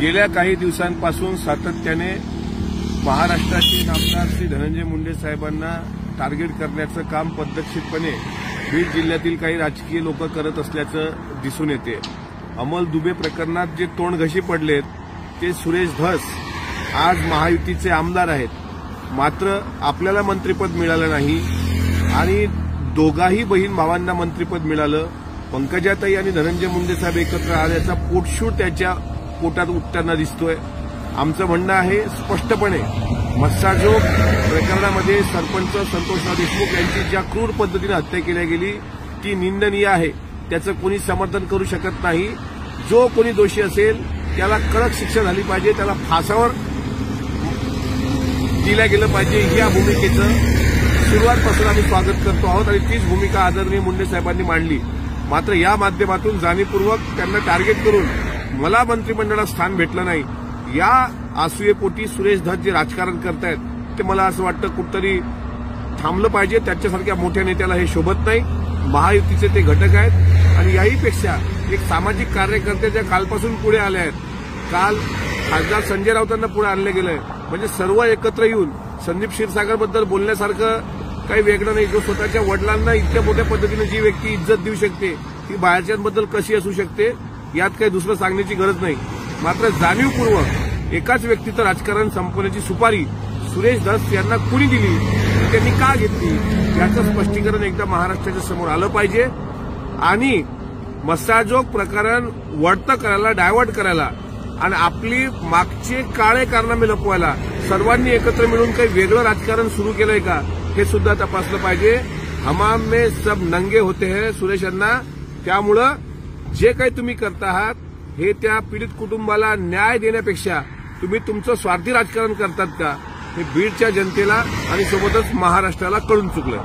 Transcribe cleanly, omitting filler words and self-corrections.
गेल्या काही दिवसांपासून सातत्याने महाराष्ट्राचे आमदार श्री धनंजय मुंडे साहेबांना टार्गेट करण्याचं काम पद्धतशीरपणे बीड जिल्ह्यातील काही राजकीय लोक करत असल्याचं दिसून येते। अमल दुबे प्रकरणात जे तोंडघशी पडलेत ते सुरेश धस आज महायुतीचे आमदार आहेत, मात्र आपल्याला मंत्रिपद मिळालं नाही आणि दोघाही बहीण भावांना मंत्रिपद मिळालं। पंकजाताई आणि धनंजय मुंडे साहेब एकत्र आल्याचा पोटशूट त्याच्या पोटात उठताना दिसतोय। आमचं म्हणणं आहे स्पष्टपणे, मस्साजोग प्रकरणामध्ये सरपंच संतोषराव देशमुख यांची ज्या क्रूर पद्धतीने हत्या केली गेली ती निंदनीय आहे, त्याचं कोणी समर्थन करू शकत नाही। जो कोणी दोषी असेल त्याला कडक शिक्षा झाली पाहिजे, त्याला फासावर दिलं गेलं पाहिजे, या भूमिकेचं सुरुवातपासून आम्ही स्वागत करतो आहोत आणि तीच भूमिका आदरणीय मुंडे साहेबांनी मांडली। मात्र या माध्यमातून जाणीवपूर्वक त्यांना टार्गेट करून मला मंत्रिमंडळात स्थान भेटलं नाही या आसूयेपोटी सुरेश धस जे राजकारण करतायत ते मला असं वाटतं कुठतरी थांबलं पाहिजे। त्याच्यासारख्या मोठ्या नेत्याला हे शोभत नाही। महायुतीचे ते घटक आहेत आणि याहीपेक्षा एक सामाजिक कार्यकर्ते ज्या कालपासून पुढे आले आहेत, काल खासदार संजय राऊतांना पुढे आणलं गेलंय, म्हणजे सर्व एकत्र येऊन संदीप क्षीरसागरबद्दल बोलण्यासारखं काही वेगळं नाही। जो स्वतःच्या वडिलांना इतक्या मोठ्या पद्धतीने जी व्यक्ती इज्जत देऊ शकते ती बाहेरच्यांबद्दल कशी असू शकते यात काही दुसरं सांगण्याची गरज नाही। मात्र जाणीवपूर्वक एकाच व्यक्तीचं राजकारण संपवण्याची सुपारी सुरेश धस यांना कुणी दिली, त्यांनी का घेतली याचं स्पष्टीकरण एकदा महाराष्ट्राच्या समोर आलं पाहिजे आणि मस्साजोग प्रकरण वळतं करायला, डायव्हर्ट करायला आणि आपली मागचे काळे कारनामे लपवायला सर्वांनी एकत्र मिळून काही वेगळं राजकारण सुरू केलंय का हे सुद्धा तपासलं पाहिजे। हमाम में सब नंगे होते हैं सुरेश अण्णा, त्यामुळं जे काही तुम्ही करता आहात हे त्या पीडित कुटुंबाला न्याय देण्यापेक्षा तुम्ही तुमचं स्वार्थी राजकारण करतात का हे बीडच्या जनतेला आणि सोबतच महाराष्ट्राला कळून चुकलं।